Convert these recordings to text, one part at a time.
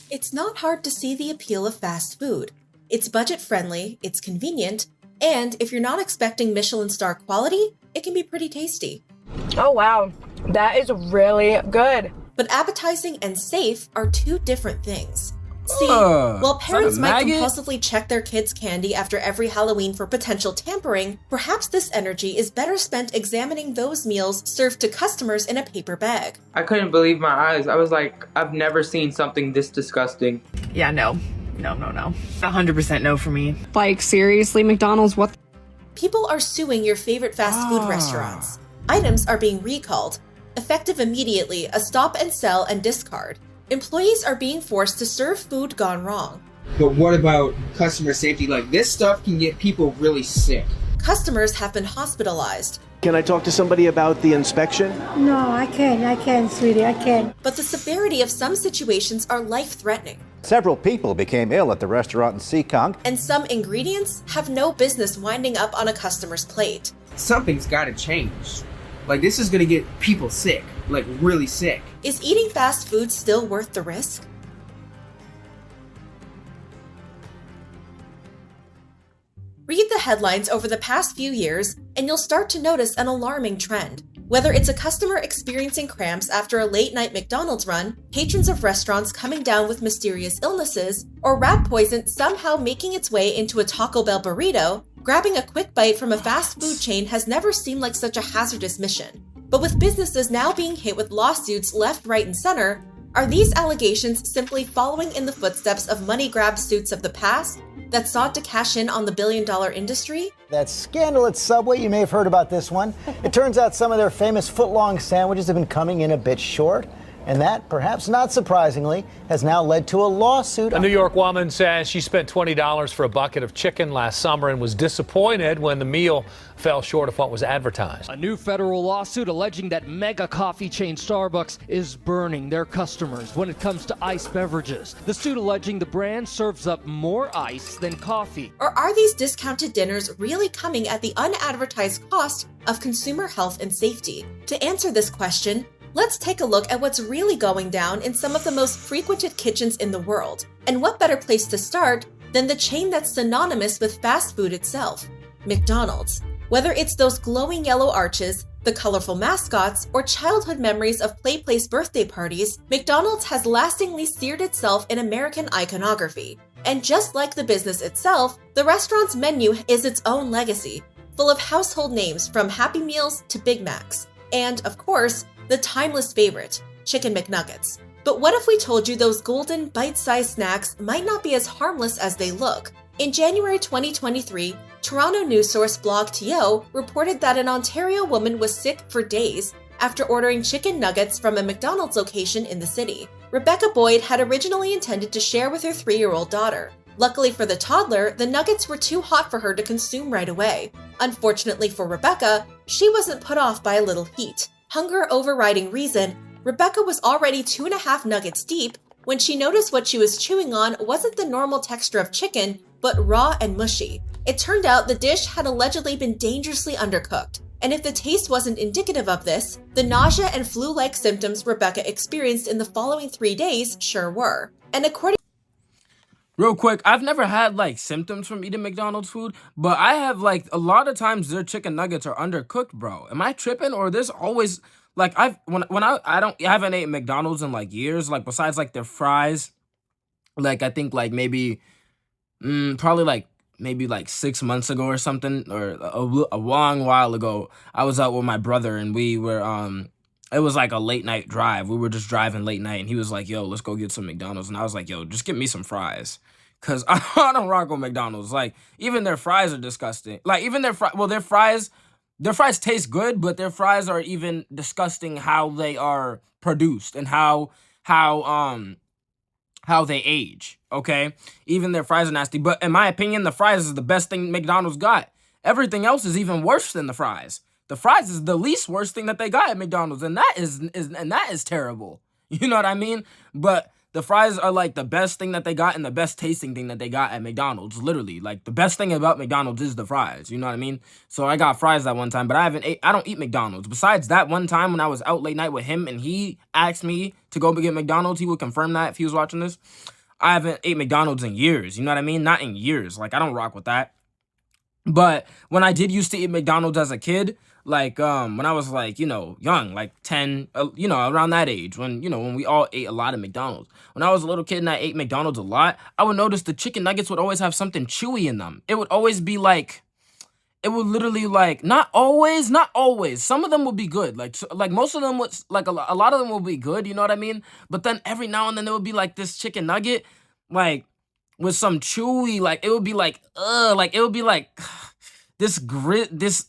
It's not hard to see the appeal of fast food. It's budget-friendly, it's convenient, and if you're not expecting Michelin star quality, it can be pretty tasty. Oh wow, that is really good. But appetizing and safe are two different things. See, while parents might compulsively check their kids' candy after every Halloween for potential tampering, perhaps this energy is better spent examining those meals served to customers in a paper bag. I couldn't believe my eyes. I was like, I've never seen something this disgusting. Yeah, no. 100% no for me. Like, seriously, McDonald's, what? People are suing your favorite fast food restaurants. Items are being recalled. Effective immediately, a stop and sell and discard. Employees are being forced to serve food gone wrong. But what about customer safety? Like, this stuff can get people really sick. Customers have been hospitalized. Can I talk to somebody about the inspection? No, I can't, sweetie, I can't. But the severity of some situations are life-threatening. Several people became ill at the restaurant in Seekonk. And some ingredients have no business winding up on a customer's plate. Something's gotta change. Like, this is gonna get people sick, like really sick. Is eating fast food still worth the risk? Read the headlines over the past few years, and you'll start to notice an alarming trend. Whether it's a customer experiencing cramps after a late-night McDonald's run, patrons of restaurants coming down with mysterious illnesses, or rat poison somehow making its way into a Taco Bell burrito, grabbing a quick bite from a fast food chain has never seemed like such a hazardous mission. But with businesses now being hit with lawsuits left, right, and center, are these allegations simply following in the footsteps of money grab suits of the past that sought to cash in on the billion-dollar industry? That scandal at Subway, you may have heard about this one. It turns out some of their famous foot-long sandwiches have been coming in a bit short. And that, perhaps not surprisingly, has now led to a lawsuit. A New York woman says she spent $20 for a bucket of chicken last summer and was disappointed when the meal fell short of what was advertised. A new federal lawsuit alleging that mega coffee chain Starbucks is burning their customers when it comes to iced beverages. The suit alleging the brand serves up more ice than coffee. Or are these discounted dinners really coming at the unadvertised cost of consumer health and safety? To answer this question, let's take a look at what's really going down in some of the most frequented kitchens in the world. And what better place to start than the chain that's synonymous with fast food itself, McDonald's. Whether it's those glowing yellow arches, the colorful mascots, or childhood memories of play place birthday parties, McDonald's has lastingly seared itself in American iconography. And just like the business itself, the restaurant's menu is its own legacy, full of household names from Happy Meals to Big Macs. And, of course, the timeless favorite, Chicken McNuggets. But what if we told you those golden, bite-sized snacks might not be as harmless as they look? In January 2023, Toronto news source Blog TO reported that an Ontario woman was sick for days after ordering chicken nuggets from a McDonald's location in the city. Rebecca Boyd had originally intended to share with her 3-year-old daughter. Luckily for the toddler, the nuggets were too hot for her to consume right away. Unfortunately for Rebecca, she wasn't put off by a little heat. Hunger overriding reason, Rebecca was already 2.5 nuggets deep when she noticed what she was chewing on wasn't the normal texture of chicken, but raw and mushy. It turned out the dish had allegedly been dangerously undercooked. And if the taste wasn't indicative of this, the nausea and flu-like symptoms Rebecca experienced in the following 3 days sure were. And according Real quick, I've never had like symptoms from eating McDonald's food, but I have like a lot of times their chicken nuggets are undercooked, bro. Am I tripping, or there's always like I haven't ate McDonald's in like years, like besides like their fries. Like I think like maybe probably like maybe like 6 months ago or something, or a long while ago, I was out with my brother and we were it was like a late night drive. We were just driving late night and he was like, yo, let's go get some McDonald's. And I was like, yo, just get me some fries. Cause I don't rock with McDonald's. Like even their fries are disgusting. Like even their fries taste good, but their fries are even disgusting how they are produced and how they age. Okay. Even their fries are nasty. But in my opinion, the fries is the best thing McDonald's got. Everything else is even worse than the fries. The fries is the least worst thing that they got at McDonald's, and that is terrible. You know what I mean? But the fries are like the best thing that they got and the best tasting thing that they got at McDonald's. Literally, like the best thing about McDonald's is the fries. You know what I mean? So I got fries that one time, but I don't eat McDonald's. Besides that one time when I was out late night with him and he asked me to go get McDonald's, he would confirm that if he was watching this. I haven't ate McDonald's in years. You know what I mean? Not in years. Like, I don't rock with that. But when I did used to eat McDonald's as a kid, like when I was like, young, like 10, around that age, when we all ate a lot of McDonald's. When I was a little kid and I ate McDonald's a lot, I would notice the chicken nuggets would always have something chewy in them. It would always be like, it would literally like, not always. Some of them would be good. Like most of them was like a lot of them will be good. You know what I mean? But then every now and then there would be like this chicken nugget, like with some chewy, like it would be like, it would be like this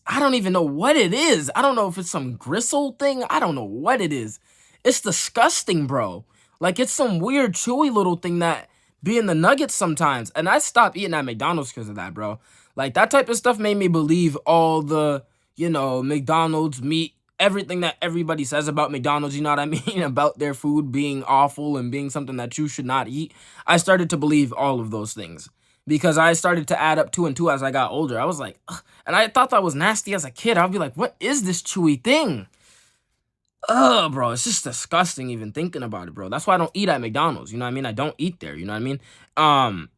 I don't even know what it is. I don't know if it's some gristle thing. I don't know what it is. It's disgusting, bro. Like it's some weird chewy little thing that be in the nuggets sometimes. And I stopped eating at McDonald's because of that, bro. Like that type of stuff made me believe all the, McDonald's meat, everything that everybody says about McDonald's, you know what I mean? About their food being awful and being something that you should not eat. I started to believe all of those things because I started to add up 2 and 2 as I got older. I was like, ugh. And I thought that was nasty as a kid. I'd be like, what is this chewy thing? Ugh, bro, it's just disgusting even thinking about it, bro. That's why I don't eat at McDonald's, you know what I mean? I don't eat there, you know what I mean?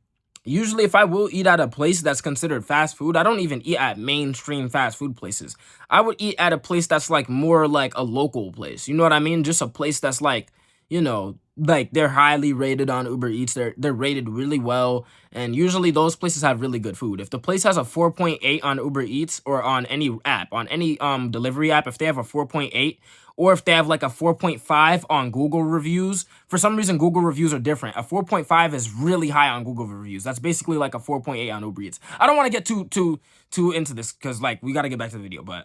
Usually if I will eat at a place that's considered fast food, I don't even eat at mainstream fast food places. I would eat at a place that's like more like a local place. You know what I mean? Just a place that's like, like they're highly rated on Uber Eats. They're rated really well. And usually those places have really good food. If the place has a 4.8 on Uber Eats or on any app, on any delivery app, if they have a 4.8, or if they have like a 4.5 on Google reviews. For some reason, Google reviews are different. A 4.5 is really high on Google reviews. That's basically like a 4.8 on Uber Eats. I don't want to get too into this because like we got to get back to the video. But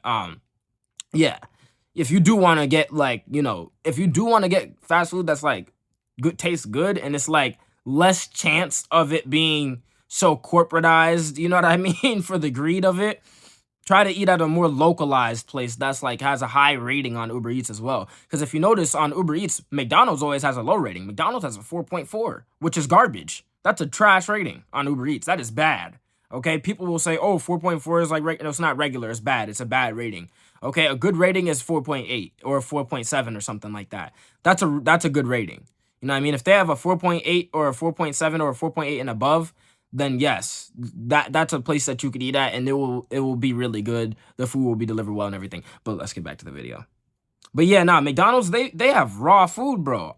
yeah, if you do want to get like, if you do want to get fast food that's like good, tastes good, and it's like less chance of it being so corporatized, you know what I mean, for the greed of it, try to eat at a more localized place that's like has a high rating on Uber Eats as well. Because if you notice on Uber Eats, McDonald's always has a low rating. McDonald's has a 4.4, which is garbage. That's a trash rating on Uber Eats. That is bad. Okay, people will say, oh, 4.4 is like, no, it's not regular. It's bad. It's a bad rating. Okay, a good rating is 4.8 or 4.7 or something like that. That's a good rating. You know what I mean? If they have a 4.8 or a 4.7 or a 4.8 and above, then yes, that's a place that you could eat at, and it will be really good. The food will be delivered well and everything. But let's get back to the video. But yeah, McDonald's, they have raw food, bro.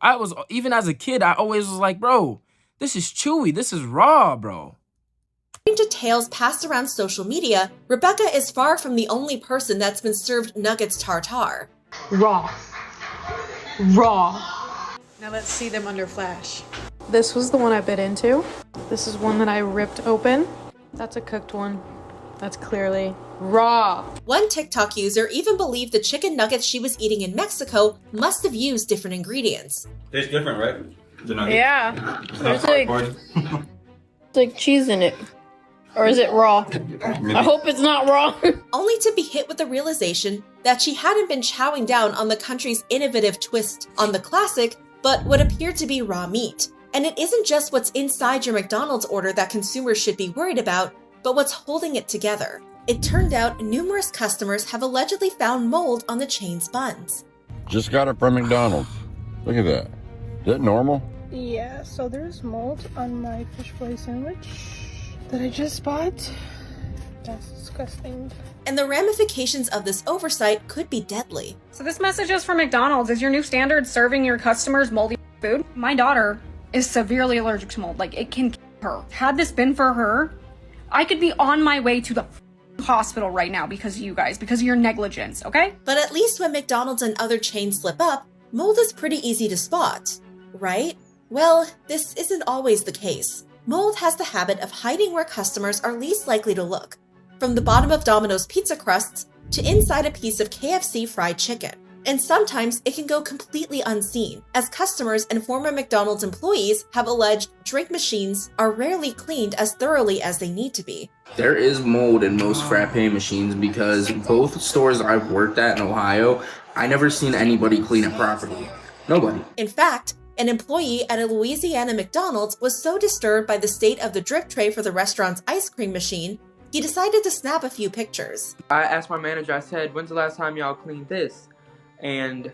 Even as a kid, I always was like, bro, this is chewy. This is raw, bro. According to tales passed around social media, Rebecca is far from the only person that's been served nuggets tartare. Raw. Now let's see them under flash. This was the one I bit into. This is one that I ripped open. That's a cooked one. That's clearly raw. One TikTok user even believed the chicken nuggets she was eating in Mexico must have used different ingredients. Tastes different, right? The nugget. Yeah. There's like cheese in it. Or is it raw? I hope it's not raw. Only to be hit with the realization that she hadn't been chowing down on the country's innovative twist on the classic, but what appeared to be raw meat. And it isn't just what's inside your McDonald's order that consumers should be worried about, but what's holding it together. It turned out numerous customers have allegedly found mold on the chain's buns. Just got it from McDonald's. Look at that. Is that normal? Yeah, so there's mold on my fish fillet sandwich that I just bought. That's disgusting. And the ramifications of this oversight could be deadly. So this message is from McDonald's. Is your new standard serving your customers moldy food? My daughter is severely allergic to mold. Like, it can kill her. Had this been for her, I could be on my way to the hospital right now because of you guys, because of your negligence, okay? But at least when McDonald's and other chains slip up, mold is pretty easy to spot, right? Well, this isn't always the case. Mold has the habit of hiding where customers are least likely to look, from the bottom of Domino's pizza crusts to inside a piece of KFC fried chicken. And sometimes it can go completely unseen, as customers and former McDonald's employees have alleged drink machines are rarely cleaned as thoroughly as they need to be. There is mold in most frappe machines because both stores I've worked at in Ohio, I never seen anybody clean it properly. Nobody. In fact, an employee at a Louisiana McDonald's was so disturbed by the state of the drip tray for the restaurant's ice cream machine, he decided to snap a few pictures. I asked my manager, I said, when's the last time y'all cleaned this? And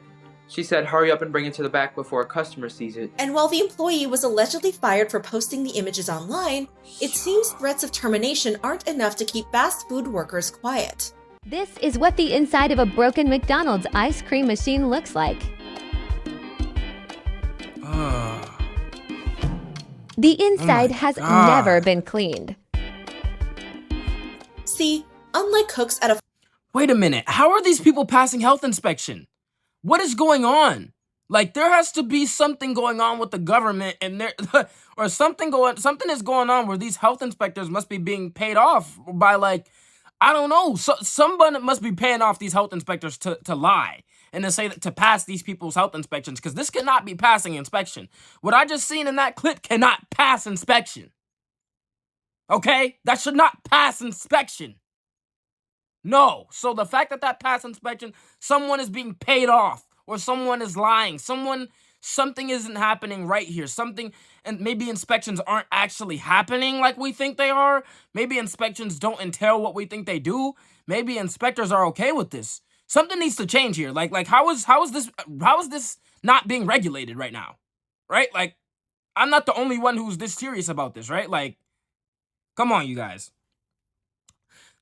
She said hurry up and bring it to the back before a customer sees it. And while the employee was allegedly fired for posting the images online, it seems threats of termination aren't enough to keep fast food workers quiet. This is what the inside of a broken McDonald's ice cream machine looks like. The inside has never been cleaned. See, unlike cooks at a... Wait a minute, how are these people passing health inspection? What is going on? Like, there has to be something going on with the government and there, or something is going on where these health inspectors must be being paid off by, like, I don't know. So someone must be paying off these health inspectors to lie and to say that to pass these people's health inspections, because this cannot be passing inspection. What I just seen in that clip cannot pass inspection. Okay? That should not pass inspection. No. So the fact that that passed inspection, someone is being paid off or someone is lying. Something isn't happening right here. And maybe inspections aren't actually happening like we think they are. Maybe inspections don't entail what we think they do. Maybe inspectors are okay with this. Something needs to change here. Like how is this not being regulated right now? Right? Like, I'm not the only one who's this serious about this, right? Like, come on, you guys.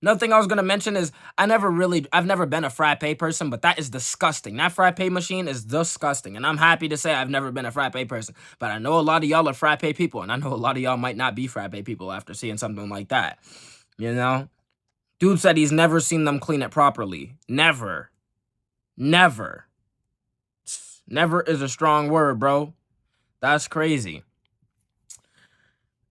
Another thing I was going to mention is I've never been a frappe person, but that is disgusting. That frappe machine is disgusting. And I'm happy to say I've never been a frappe person, but I know a lot of y'all are frappe people, and I know a lot of y'all might not be frappe people after seeing something like that. You know? Dude said he's never seen them clean it properly. Never. Never. Never is a strong word, bro. That's crazy.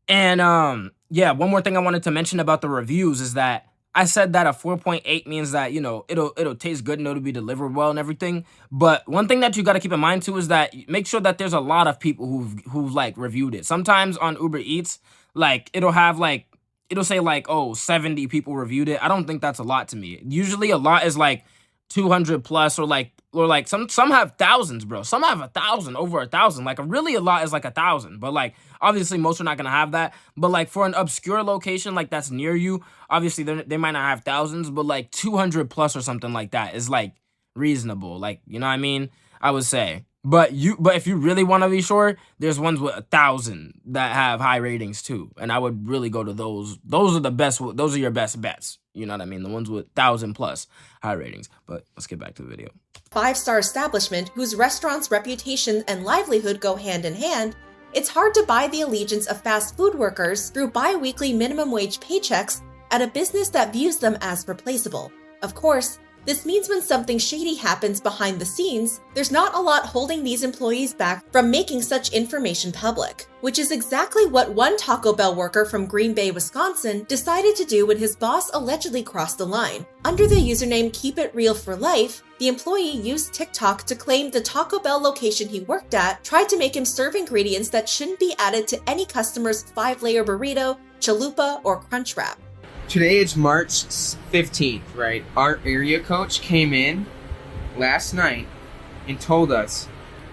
And, yeah, one more thing I wanted to mention about the reviews is that I said that a 4.8 means that, you know, it'll taste good and it'll be delivered well and everything. But one thing that you got to keep in mind too is that make sure that there's a lot of people who've like reviewed it. Sometimes on Uber Eats, like it'll say like, oh, 70 people reviewed it. I don't think that's a lot to me. Usually a lot is like 200 plus or like some have thousands, bro. Some have 1,000, over 1,000. Like a lot is like 1,000. But like obviously most are not gonna have that. But like for an obscure location like that's near you, obviously they might not have thousands, but like 200 plus or something like that is like reasonable. Like, you know what I mean? I would say. But if you really want to be sure, there's ones with 1,000 that have high ratings too. And I would really go to those. Those are the best. Those are your best bets. You know what I mean? The ones with 1,000 plus high ratings. But let's get back to the video. 5-star establishment whose restaurant's reputation and livelihood go hand in hand, it's hard to buy the allegiance of fast food workers through bi-weekly minimum wage paychecks at a business that views them as replaceable. Of course, this means when something shady happens behind the scenes, there's not a lot holding these employees back from making such information public, which is exactly what one Taco Bell worker from Green Bay, Wisconsin decided to do when his boss allegedly crossed the line. Under the username Keep It Real for Life, the employee used TikTok to claim the Taco Bell location he worked at tried to make him serve ingredients that shouldn't be added to any customer's 5-layer burrito, chalupa, or crunch wrap. Today is March 15th, right? Our area coach came in last night and told us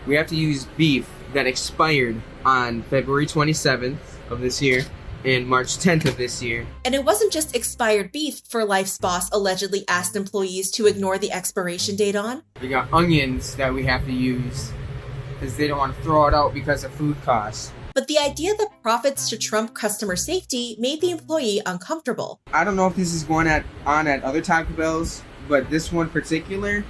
we have to use beef that expired on February 27th of this year and March 10th of this year. And it wasn't just expired beef For Life's boss allegedly asked employees to ignore the expiration date on. We got onions that we have to use because they don't want to throw it out because of food costs. But the idea that profits should trump customer safety made the employee uncomfortable. I don't know if this is going on at other Taco Bells, but this one particular,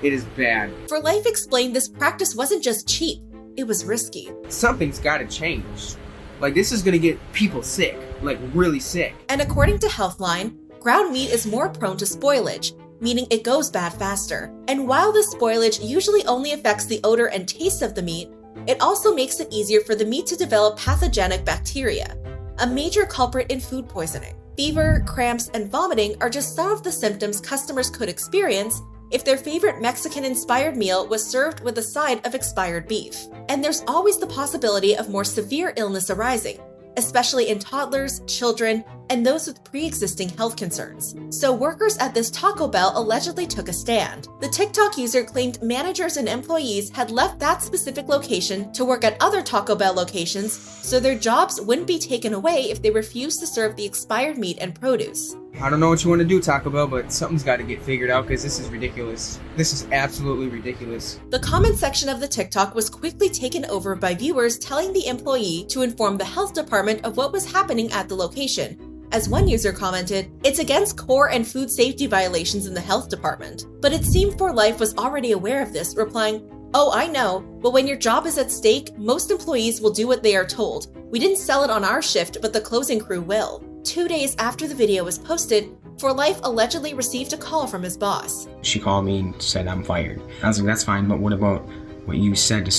it is bad. For Life explained this practice wasn't just cheap, it was risky. Something's got to change. Like, this is going to get people sick, like really sick. And according to Healthline, ground meat is more prone to spoilage, meaning it goes bad faster. And while this spoilage usually only affects the odor and taste of the meat, it also makes it easier for the meat to develop pathogenic bacteria, a major culprit in food poisoning. Fever, cramps, and vomiting are just some of the symptoms customers could experience if their favorite Mexican-inspired meal was served with a side of expired beef. And there's always the possibility of more severe illness arising, especially in toddlers, children, and those with pre-existing health concerns. So workers at this Taco Bell allegedly took a stand. The TikTok user claimed managers and employees had left that specific location to work at other Taco Bell locations, so their jobs wouldn't be taken away if they refused to serve the expired meat and produce. I don't know what you want to do, Taco Bell, but something's got to get figured out because this is ridiculous. This is absolutely ridiculous. The comment section of the TikTok was quickly taken over by viewers telling the employee to inform the health department of what was happening at the location. As one user commented, "It's against core and food safety violations in the health department." But it seemed For Life was already aware of this, replying, "Oh, I know, but when your job is at stake, most employees will do what they are told. We didn't sell it on our shift, but the closing crew will." 2 days after the video was posted, For Life allegedly received a call from his boss. She called me and said I'm fired. I was like, that's fine, but what about what you said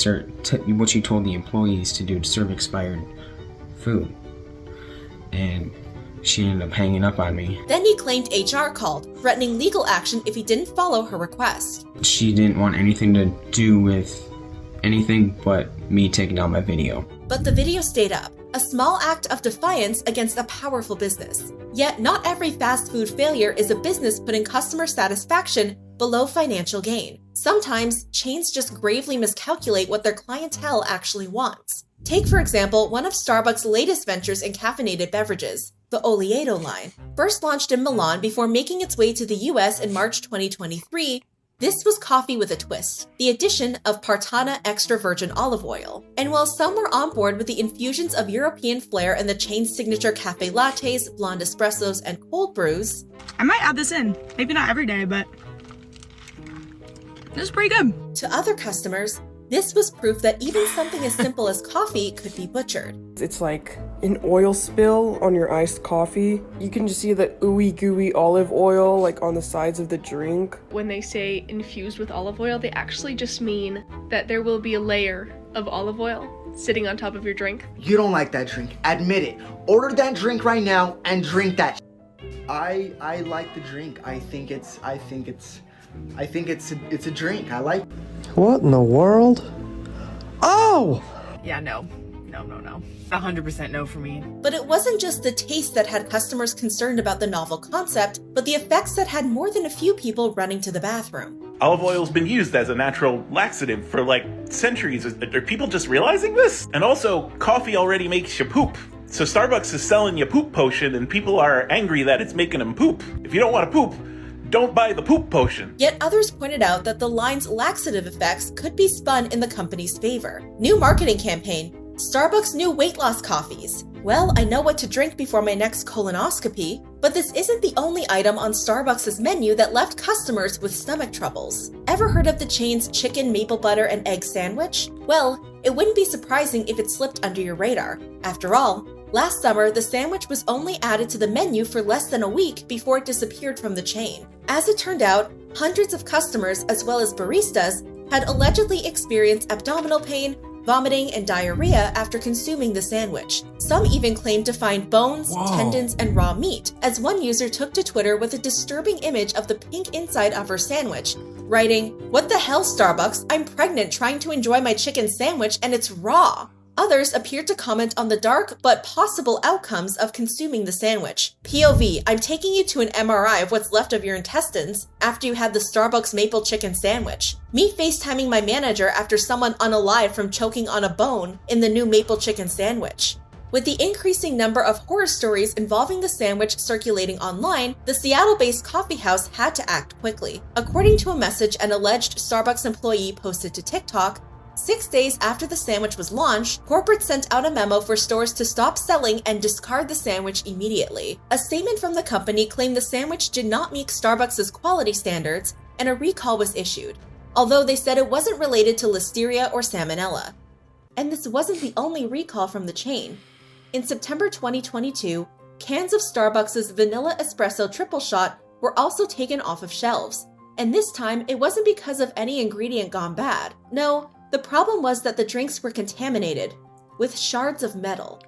what you told the employees to do to serve expired food? And she ended up hanging up on me. Then he claimed HR called, threatening legal action if he didn't follow her request. She didn't want anything to do with anything but me taking down my video. But the video stayed up, a small act of defiance against a powerful business. Yet not every fast food failure is a business putting customer satisfaction below financial gain. Sometimes chains just gravely miscalculate what their clientele actually wants. Take, for example, one of Starbucks' latest ventures in caffeinated beverages, the Oleato line. First launched in Milan before making its way to the US in March 2023, this was coffee with a twist, the addition of Partana extra virgin olive oil. And while some were on board with the infusions of European flair in the chain's signature cafe lattes, blonde espressos, and cold brews, I might add this in. Maybe not every day, but this is pretty good. To other customers, this was proof that even something as simple as coffee could be butchered. It's like an oil spill on your iced coffee. You can just see the ooey gooey olive oil like on the sides of the drink. When they say infused with olive oil, they actually just mean that there will be a layer of olive oil sitting on top of your drink. You don't like that drink, admit it. Order that drink right now and drink that. I like the drink. I think it's a drink. I like. What in the world? Oh! Yeah, no. 100% no for me. But it wasn't just the taste that had customers concerned about the novel concept, but the effects that had more than a few people running to the bathroom. Olive oil's been used as a natural laxative for like centuries. Are people just realizing this? And also, coffee already makes you poop. So Starbucks is selling you poop potion and people are angry that it's making them poop. If you don't want to poop, don't buy the poop potion. Yet others pointed out that the line's laxative effects could be spun in the company's favor. New marketing campaign, Starbucks' new weight loss coffees. Well, I know what to drink before my next colonoscopy, but this isn't the only item on Starbucks' menu that left customers with stomach troubles. Ever heard of the chain's chicken maple butter and egg sandwich? Well, it wouldn't be surprising if it slipped under your radar. After all, last summer, the sandwich was only added to the menu for less than a week before it disappeared from the chain. As it turned out, hundreds of customers, as well as baristas, had allegedly experienced abdominal pain, vomiting, and diarrhea after consuming the sandwich. Some even claimed to find bones, tendons, and raw meat, as one user took to Twitter with a disturbing image of the pink inside of her sandwich, writing, "What the hell, Starbucks? I'm pregnant trying to enjoy my chicken sandwich and it's raw." Others appeared to comment on the dark but possible outcomes of consuming the sandwich. POV, I'm taking you to an MRI of what's left of your intestines after you had the Starbucks maple chicken sandwich. Me FaceTiming my manager after someone unalived from choking on a bone in the new maple chicken sandwich. With the increasing number of horror stories involving the sandwich circulating online, the Seattle-based coffee house had to act quickly. According to a message an alleged Starbucks employee posted to TikTok, 6 days after the sandwich was launched, corporate sent out a memo for stores to stop selling and discard the sandwich immediately. A statement from the company claimed the sandwich did not meet Starbucks' quality standards, and a recall was issued, although they said it wasn't related to listeria or salmonella. And this wasn't the only recall from the chain. In September 2022, cans of Starbucks' vanilla espresso triple shot were also taken off of shelves. And this time, it wasn't because of any ingredient gone bad. No, the problem was that the drinks were contaminated with shards of metal.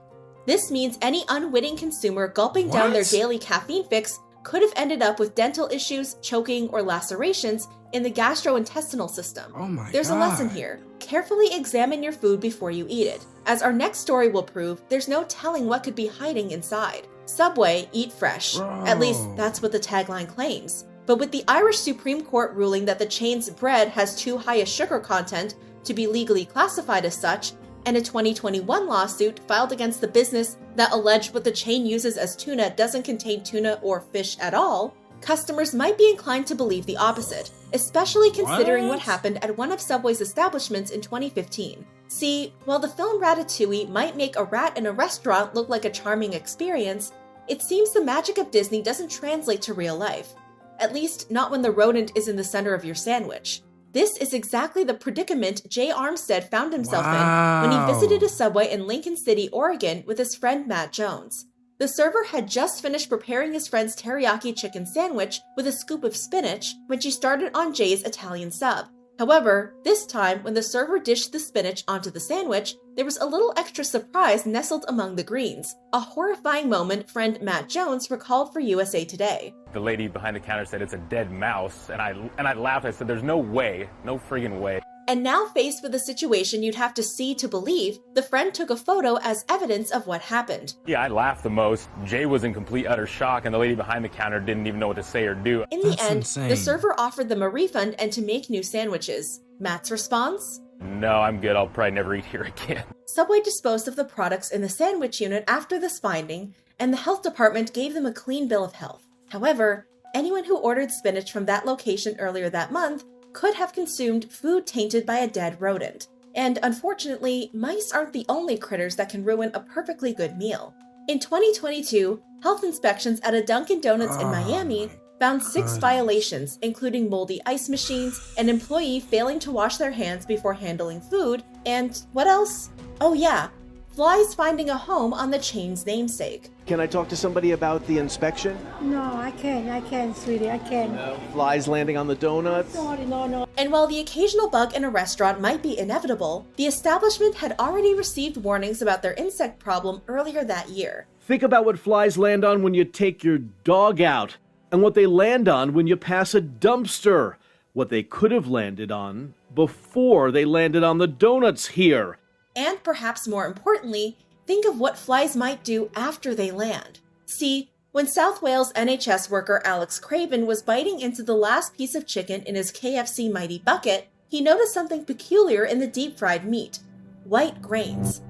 This means any unwitting consumer gulping down their daily caffeine fix could have ended up with dental issues, choking, or lacerations in the gastrointestinal system. There's a lesson here. Carefully examine your food before you eat it. As our next story will prove, there's no telling what could be hiding inside. Subway, eat fresh. At least that's what the tagline claims. But with the Irish Supreme Court ruling that the chain's bread has too high a sugar content to be legally classified as such, and a 2021 lawsuit filed against the business that alleged what the chain uses as tuna doesn't contain tuna or fish at all, customers might be inclined to believe the opposite, especially considering what happened at one of Subway's establishments in 2015. See, while the film Ratatouille might make a rat in a restaurant look like a charming experience, it seems the magic of Disney doesn't translate to real life. At least, not when the rodent is in the center of your sandwich. This is exactly the predicament Jay Armstead found himself in when he visited a Subway in Lincoln City, Oregon with his friend Matt Jones. The server had just finished preparing his friend's teriyaki chicken sandwich with a scoop of spinach when she started on Jay's Italian sub. However, this time when the server dished the spinach onto the sandwich, there was a little extra surprise nestled among the greens, a horrifying moment friend Matt Jones recalled for USA Today. The lady behind the counter said it's a dead mouse, and I laughed. I said, there's no way, no friggin' way. And now faced with a situation you'd have to see to believe, the friend took a photo as evidence of what happened. Yeah, I laughed the most. Jay was in complete utter shock, and the lady behind the counter didn't even know what to say or do. In the end, the server offered them a refund and to make new sandwiches. Matt's response? No, I'm good. I'll probably never eat here again. Subway disposed of the products in the sandwich unit after this finding, and the health department gave them a clean bill of health. However, anyone who ordered spinach from that location earlier that month could have consumed food tainted by a dead rodent. And unfortunately, mice aren't the only critters that can ruin a perfectly good meal. In 2022, health inspections at a Dunkin' Donuts in Miami found 6 violations, including moldy ice machines, an employee failing to wash their hands before handling food, and what else? Oh yeah, flies finding a home on the chain's namesake. Can I talk to somebody about the inspection? No, I can't, sweetie, I can't. No. Flies landing on the donuts? No. And while the occasional bug in a restaurant might be inevitable, the establishment had already received warnings about their insect problem earlier that year. Think about what flies land on when you take your dog out, and what they land on when you pass a dumpster. What they could have landed on before they landed on the donuts here. And perhaps more importantly, think of what flies might do after they land. See, when South Wales NHS worker Alex Craven was biting into the last piece of chicken in his KFC Mighty Bucket, he noticed something peculiar in the deep-fried meat: white grains.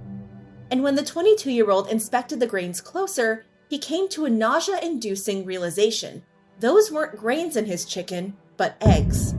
And when the 22-year-old inspected the grains closer, he came to a nausea-inducing realization. Those weren't grains in his chicken, but eggs.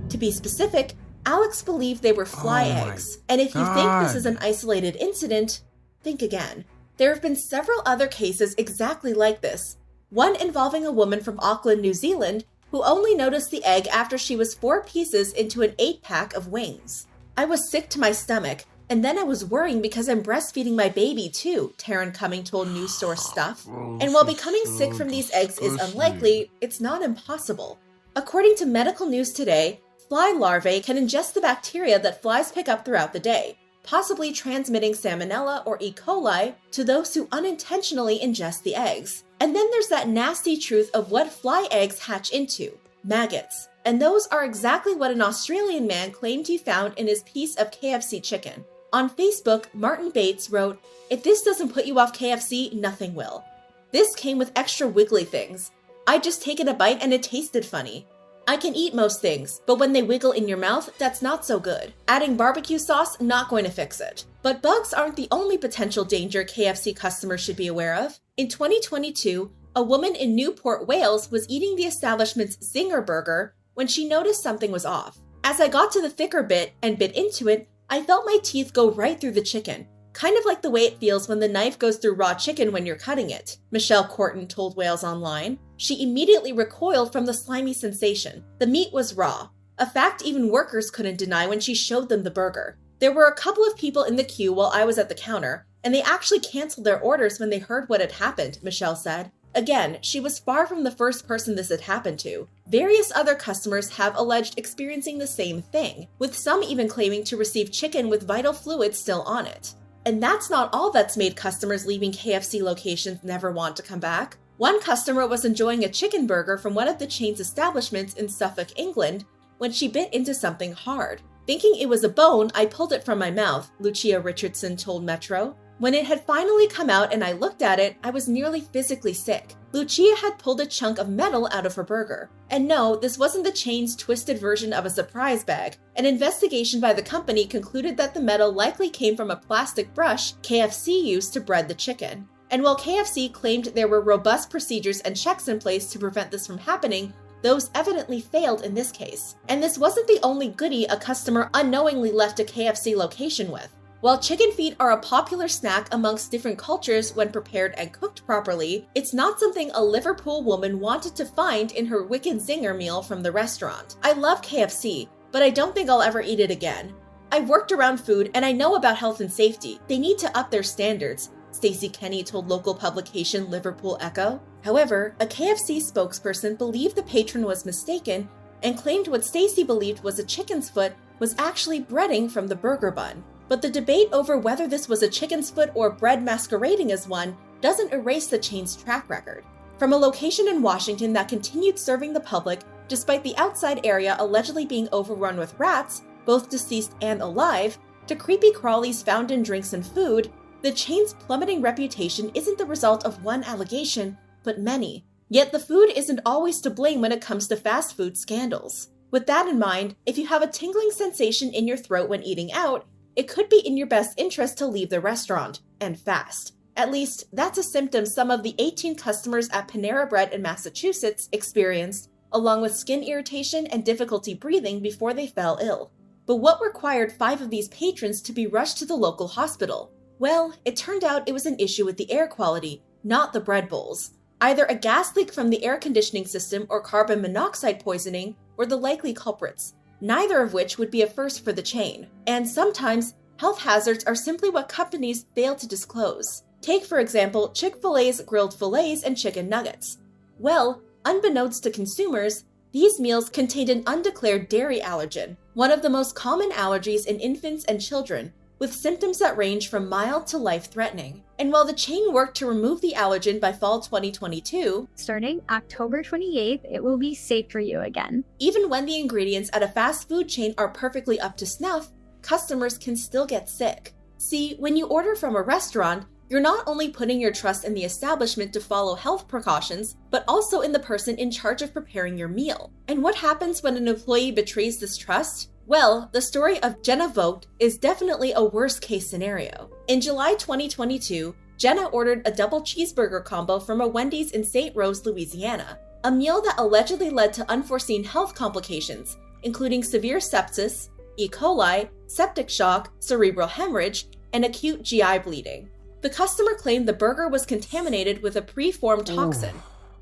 To be specific, Alex believed they were fly eggs. And if you think this is an isolated incident, think again. There have been several other cases exactly like this. One involving a woman from Auckland, New Zealand, who only noticed the egg after she was 4 pieces into an 8-pack of wings. I was sick to my stomach, and then I was worrying because I'm breastfeeding my baby too, Taryn Cumming told News Source Stuff. And while becoming sick from these eggs is unlikely, it's not impossible. According to Medical News Today, fly larvae can ingest the bacteria that flies pick up throughout the day, possibly transmitting Salmonella or E. coli to those who unintentionally ingest the eggs. And then there's that nasty truth of what fly eggs hatch into: maggots. And those are exactly what an Australian man claimed he found in his piece of KFC chicken. On Facebook, Martin Bates wrote, "If this doesn't put you off KFC, nothing will. This came with extra wiggly things. I'd just taken a bite and it tasted funny. I can eat most things, but when they wiggle in your mouth, that's not so good. Adding barbecue sauce, not going to fix it." But bugs aren't the only potential danger KFC customers should be aware of. In 2022, a woman in Newport, Wales was eating the establishment's Zinger burger when she noticed something was off. "As I got to the thicker bit and bit into it, I felt my teeth go right through the chicken. Kind of like the way it feels when the knife goes through raw chicken when you're cutting it," Michelle Corton told Wales Online. She immediately recoiled from the slimy sensation. The meat was raw, a fact even workers couldn't deny when she showed them the burger. "There were a couple of people in the queue while I was at the counter, and they actually canceled their orders when they heard what had happened," Michelle said. Again, she was far from the first person this had happened to. Various other customers have alleged experiencing the same thing, with some even claiming to receive chicken with vital fluids still on it. And that's not all that's made customers leaving KFC locations never want to come back. One customer was enjoying a chicken burger from one of the chain's establishments in Suffolk, England, when she bit into something hard. "Thinking it was a bone, I pulled it from my mouth," Lucia Richardson told Metro. When it had finally come out and I looked at it, I was nearly physically sick. Lucia had pulled a chunk of metal out of her burger. And no, this wasn't the chain's twisted version of a surprise bag. An investigation by the company concluded that the metal likely came from a plastic brush KFC used to bread the chicken. And while KFC claimed there were robust procedures and checks in place to prevent this from happening, those evidently failed in this case. And this wasn't the only goodie a customer unknowingly left a KFC location with. While chicken feet are a popular snack amongst different cultures when prepared and cooked properly, it's not something a Liverpool woman wanted to find in her Wicked Zinger meal from the restaurant. I love KFC, but I don't think I'll ever eat it again. I've worked around food and I know about health and safety. They need to up their standards, Stacey Kenny told local publication Liverpool Echo. However, a KFC spokesperson believed the patron was mistaken and claimed what Stacey believed was a chicken's foot was actually breading from the burger bun. But the debate over whether this was a chicken's foot or bread masquerading as one doesn't erase the chain's track record. From a location in Washington that continued serving the public despite the outside area allegedly being overrun with rats, both deceased and alive, to creepy crawlies found in drinks and food, the chain's plummeting reputation isn't the result of one allegation, but many. Yet the food isn't always to blame when it comes to fast food scandals. With that in mind, if you have a tingling sensation in your throat when eating out, it could be in your best interest to leave the restaurant, and fast. At least, that's a symptom some of the 18 customers at Panera Bread in Massachusetts experienced, along with skin irritation and difficulty breathing before they fell ill. But what required 5 of these patrons to be rushed to the local hospital? Well, it turned out it was an issue with the air quality, not the bread bowls. Either a gas leak from the air conditioning system or carbon monoxide poisoning were the likely culprits, neither of which would be a first for the chain. And sometimes, health hazards are simply what companies fail to disclose. Take, for example, Chick-fil-A's grilled fillets and chicken nuggets. Well, unbeknownst to consumers, these meals contained an undeclared dairy allergen, one of the most common allergies in infants and children, with symptoms that range from mild to life-threatening. And while the chain worked to remove the allergen by fall 2022, starting October 28th, it will be safe for you again. Even when the ingredients at a fast food chain are perfectly up to snuff, customers can still get sick. See, when you order from a restaurant, you're not only putting your trust in the establishment to follow health precautions, but also in the person in charge of preparing your meal. And what happens when an employee betrays this trust? Well, the story of Jenna Vogt is definitely a worst-case scenario. In July 2022, Jenna ordered a double cheeseburger combo from a Wendy's in St. Rose, Louisiana, a meal that allegedly led to unforeseen health complications, including severe sepsis, E. coli, septic shock, cerebral hemorrhage, and acute GI bleeding. The customer claimed the burger was contaminated with a preformed toxin.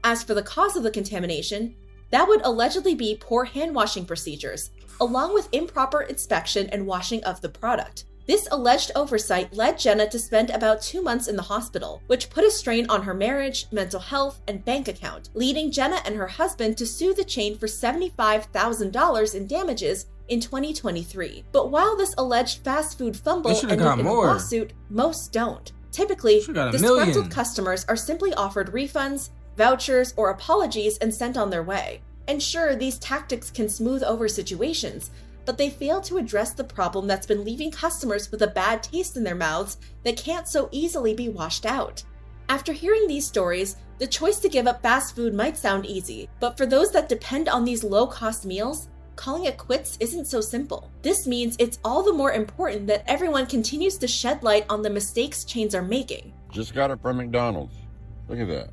As for the cause of the contamination, that would allegedly be poor hand-washing procedures, along with improper inspection and washing of the product. This alleged oversight led Jenna to spend about 2 months in the hospital, which put a strain on her marriage, mental health, and bank account, leading Jenna and her husband to sue the chain for $75,000 in damages in 2023. But while this alleged fast food fumble ended in a lawsuit, most don't. Typically, disgruntled customers are simply offered refunds, vouchers, or apologies and sent on their way. And sure, these tactics can smooth over situations, but they fail to address the problem that's been leaving customers with a bad taste in their mouths that can't so easily be washed out. After hearing these stories, the choice to give up fast food might sound easy, but for those that depend on these low-cost meals, calling it quits isn't so simple. This means it's all the more important that everyone continues to shed light on the mistakes chains are making. Just got it from McDonald's. Look at that.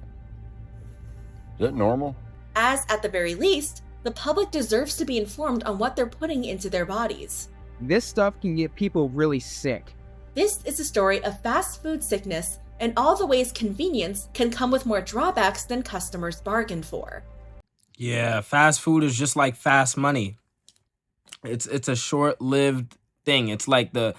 Is that normal? As, at the very least, the public deserves to be informed on what they're putting into their bodies. This stuff can get people really sick. This is a story of fast food sickness and all the ways convenience can come with more drawbacks than customers bargained for. Yeah, fast food is just like fast money. It's a short-lived thing. It's like the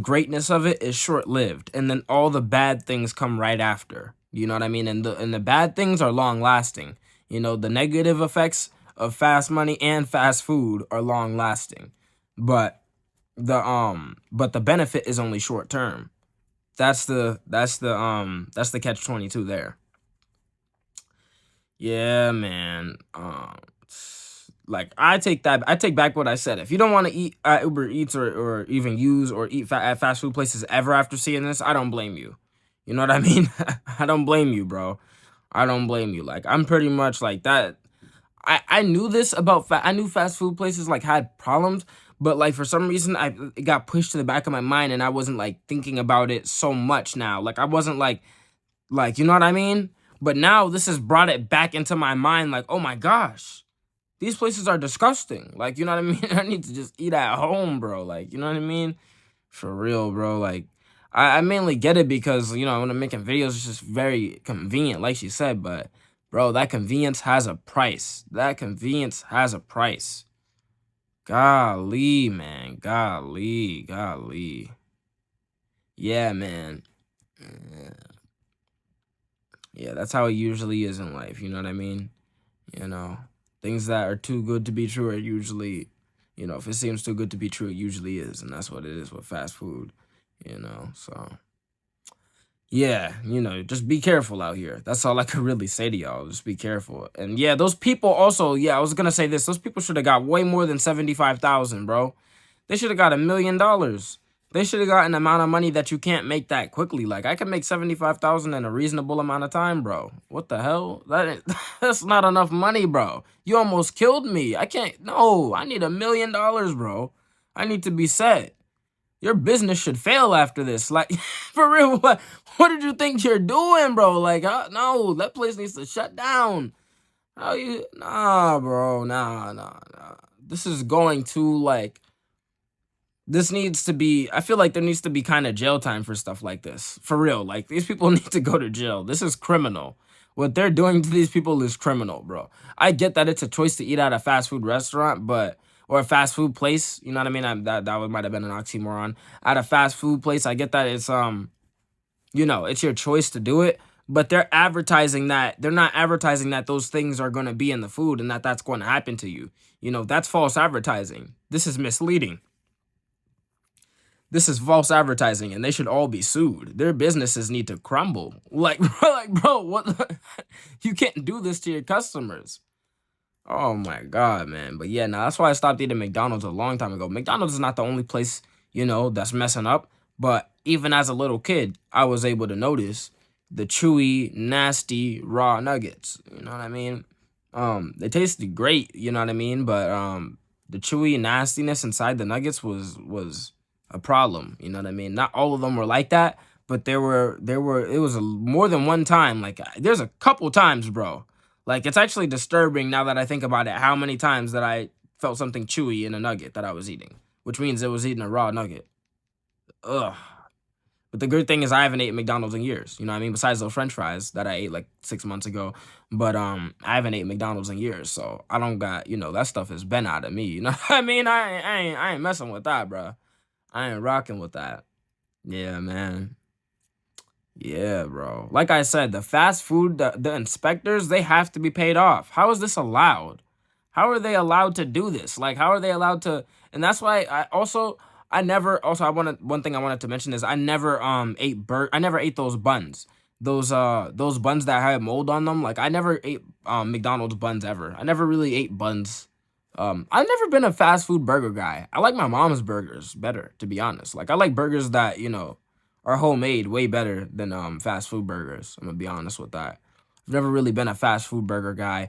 greatness of it is short-lived, and then all the bad things come right after. You know what I mean? And the bad things are long-lasting. You know, the negative effects of fast money and fast food are long-lasting. But the benefit is only short-term. That's the catch-22 there. Yeah, man. Like I take back what I said. If you don't want to eat at Uber Eats or even use or eat at fast food places ever after seeing this, I don't blame you. You know what I mean? I don't blame you, bro. I don't blame you. Like I'm pretty much like that. I knew this about I knew fast food places like had problems, but like for some reason it got pushed to the back of my mind and I wasn't like thinking about it so much now. Like I wasn't like you know what I mean? But now this has brought it back into my mind like, "Oh my gosh. These places are disgusting." Like, you know what I mean? I need to just eat at home, bro. Like, you know what I mean? For real, bro. Like I mainly get it because, you know, when I'm making videos, it's just very convenient, like she said. But, bro, that convenience has a price. That convenience has a price. Golly, man. Golly. Yeah, man. Yeah, that's how it usually is in life. You know what I mean? You know, things that are too good to be true are usually, you know, if it seems too good to be true, it usually is. And that's what it is with fast food, you know, so. Yeah, you know, just be careful out here. That's all I could really say to y'all. Just be careful. And yeah, those people also, yeah, I was gonna say this. Those people should have got way more than 75,000, bro. They should have got $1 million. They should have got an amount of money that you can't make that quickly. Like I can make 75,000 in a reasonable amount of time, bro. What the hell? That's not enough money, bro. You almost killed me. I can't. No, I need $1 million, bro. I need to be set. Your business should fail after this. Like, for real, what did you think you're doing, bro? Like, no, that place needs to shut down. How you? Nah, bro, nah. This is going to, like, this needs to be, I feel like there needs to be kind of jail time for stuff like this. For real, like, these people need to go to jail. This is criminal. What they're doing to these people is criminal, bro. I get that it's a choice to eat at a fast food restaurant, but or a fast food place, you know what I mean? That might have been an oxymoron. At a fast food place, I get that it's you know, it's your choice to do it, but they're advertising that they're not advertising that those things are going to be in the food and that that's going to happen to you. You know, that's false advertising. This is misleading. This is false advertising, and they should all be sued. Their businesses need to crumble. Like, bro, what? You can't do this to your customers. Oh my God, man. But yeah, now that's why I stopped eating McDonald's a long time ago. McDonald's is not the only place, you know, that's messing up. But even as a little kid, I was able to notice the chewy, nasty, raw nuggets. You know what I mean? They tasted great, you know what I mean? But the chewy nastiness inside the nuggets was a problem. You know what I mean? Not all of them were like that, but it was more than one time. Like there's a couple times, bro. Like, it's actually disturbing now that I think about it, how many times that I felt something chewy in a nugget that I was eating, which means it was eating a raw nugget. Ugh. But the good thing is I haven't eaten McDonald's in years, you know what I mean? Besides those French fries that I ate like 6 months ago. But I haven't eaten McDonald's in years, so I don't got, you know, that stuff has been out of me, you know what I mean? I ain't messing with that, bro. I ain't rocking with that. Yeah, man. Yeah, bro. Like I said, the fast food, the inspectors, they have to be paid off. How is this allowed? How are they allowed to do this? Like, how are they allowed to? And that's why one thing I wanted to mention is I never ate those buns. Those buns that had mold on them. Like I never ate McDonald's buns ever. I never really ate buns. I've never been a fast food burger guy. I like my mom's burgers better, to be honest. Like I like burgers that, you know, are homemade way better than fast food burgers. I'm gonna be honest with that. I've never really been a fast food burger guy.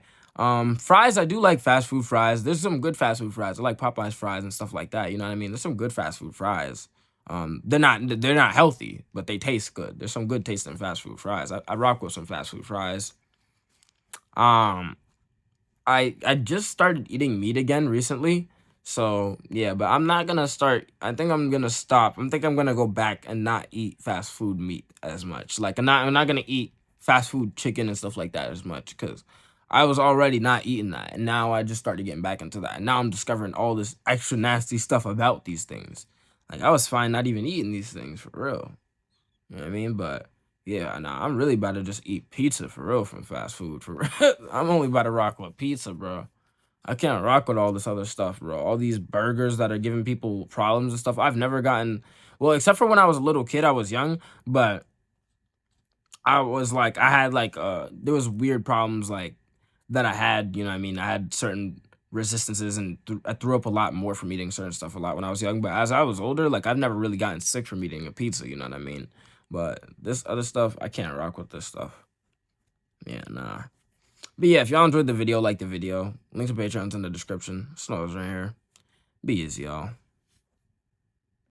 Fries, I do like fast food fries. There's some good fast food fries. I like Popeye's fries and stuff like that. You know what I mean? There's some good fast food fries. They're not healthy, but they taste good. There's some good tasting fast food fries. I rock with some fast food fries. I just started eating meat again recently. So, yeah, but I'm not going to start. I think I'm going to stop. I think I'm going to go back and not eat fast food meat as much. Like, I'm not going to eat fast food chicken and stuff like that as much because I was already not eating that. And now I just started getting back into that. And now I'm discovering all this extra nasty stuff about these things. Like, I was fine not even eating these things for real. You know what I mean? But, yeah, nah, I'm really about to just eat pizza for real from fast food. For real. I'm only about to rock with pizza, bro. I can't rock with all this other stuff, bro. All these burgers that are giving people problems and stuff. I've never gotten, well, except for when I was a little kid, I was young, but I was like, I had like, there was weird problems like that I had, you know what I mean? I had certain resistances, and I threw up a lot more from eating certain stuff a lot when I was young. But as I was older, like I've never really gotten sick from eating a pizza, you know what I mean? But this other stuff, I can't rock with this stuff. Yeah, nah. But yeah, if y'all enjoyed the video, like the video. Link to Patreon's in the description. Snows right here. Be easy, y'all.